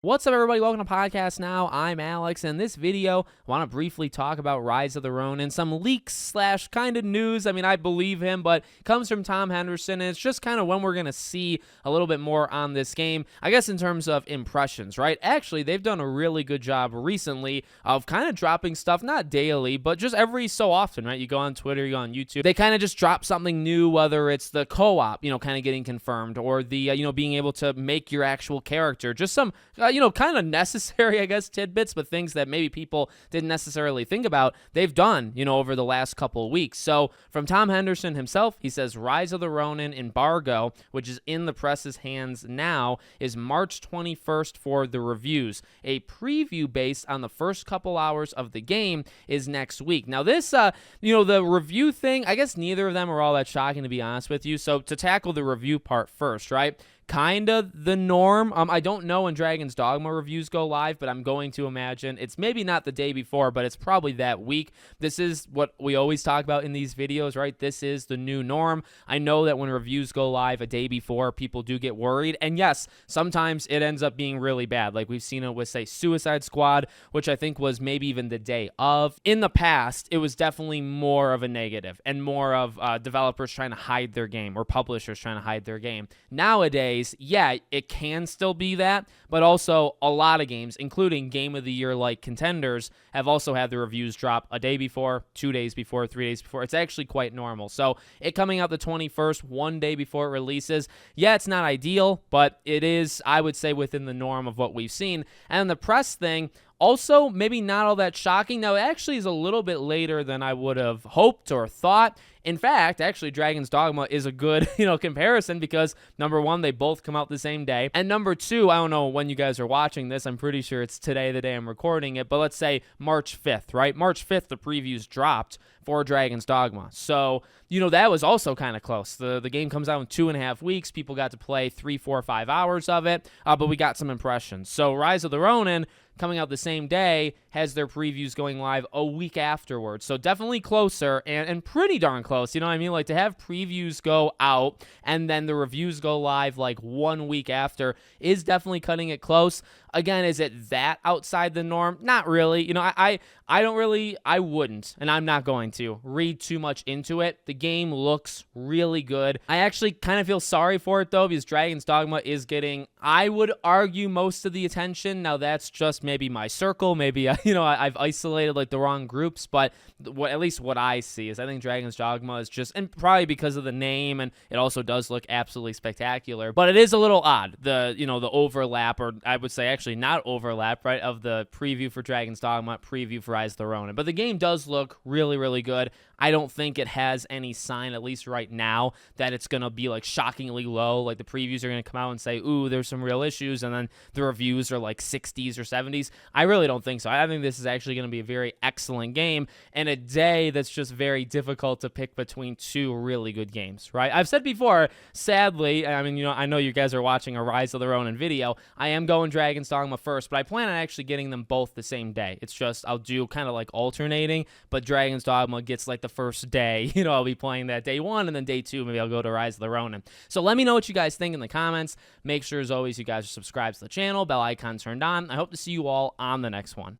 What's up, everybody? Welcome to Podcast Now. I'm Alex, and in this video, I want to briefly talk about Rise of the Ronin, some leaks slash kind of news. I mean, I believe him, but it comes from Tom Henderson, and it's just kind of when we're going to see a little bit more on this game, I guess in terms of impressions, right? Actually, they've done a really good job recently of kind of dropping stuff, not daily, but just every so often, right? You go on Twitter, you go on YouTube, they kind of just drop something new, whether it's the co-op, kind of getting confirmed, or the, being able to make your actual character, just some, kind of necessary, I guess, tidbits, but things that maybe people didn't necessarily think about, they've done, over the last couple of weeks. So from Tom Henderson himself, he says Rise of the Ronin Embargo, which is in the press's hands now, is March 21st for the reviews. A preview based on the first couple hours of the game is next week. Now this, the review thing, I guess neither of them are all that shocking, to be honest with you. So to tackle the review part first, right? Kind of the norm. I don't know when Dragon's Dogma reviews go live, but I'm going to imagine it's maybe not the day before, but it's probably that week. This is what we always talk about in these videos, right? This is the new norm. I know that when reviews go live a day before, people do get worried. And yes, sometimes it ends up being really bad. Like we've seen it with, say, Suicide Squad, which I think was maybe even the day of. In the past, it was definitely more of a negative and more of developers trying to hide their game or publishers trying to hide their game. Nowadays, yeah, it can still be that, but also a lot of games, including Game of the Year like contenders, have also had the reviews drop a day before, 2 days before, 3 days before. It's actually quite normal. So it coming out the 21st, one day before it releases, yeah, it's not ideal, but it is, I would say, within the norm of what we've seen. And the press thing, also, maybe not all that shocking. Now, it actually is a little bit later than I would have hoped or thought. In fact, actually, Dragon's Dogma is a good, comparison because, number one, they both come out the same day. And number two, I don't know when you guys are watching this. I'm pretty sure it's today, the day I'm recording it. But let's say March 5th, right? March 5th, the previews dropped for Dragon's Dogma. So, that was also kind of close. The game comes out in 2.5 weeks. People got to play 3, 4, 5 hours of it. But we got some impressions. So Rise of the Ronin, coming out the same day, has their previews going live a week afterwards. So definitely closer and pretty darn close. You know what I mean? Like to have previews go out and then the reviews go live like 1 week after is definitely cutting it close. Again, is it that outside the norm? Not really. I wouldn't, and I'm not going to read too much into it. The game looks really good. I actually kind of feel sorry for it though, because Dragon's Dogma is getting, I would argue, most of the attention. Now that's just maybe my circle. Maybe, I've isolated like the wrong groups, but at least what I see is I think Dragon's Dogma is just, and probably because of the name, and it also does look absolutely spectacular, but it is a little odd. The overlap, or I would say actually not overlap, right, of the preview for Dragon's Dogma, preview for Rise of the Ronin. But the game does look really, really good. I don't think it has any sign, at least right now, that it's going to be like shockingly low. Like the previews are going to come out and say, ooh, there's some real issues, and then the reviews are like 60s or 70s. I really don't think so. I think this is actually going to be a very excellent game, and a day that's just very difficult to pick between two really good games, right? I've said before, sadly, I mean, I know you guys are watching a Rise of the Ronin video. I am going Dragon's Dogma first, but I plan on actually getting them both the same day. It's just I'll do kind of like alternating, but Dragon's Dogma gets like the first day. I'll be playing that day one, and then day two, maybe I'll go to Rise of the Ronin. So let me know what you guys think in the comments. Make sure, as always, you guys are subscribed to the channel, bell icon turned on. I hope to see you all on the next one.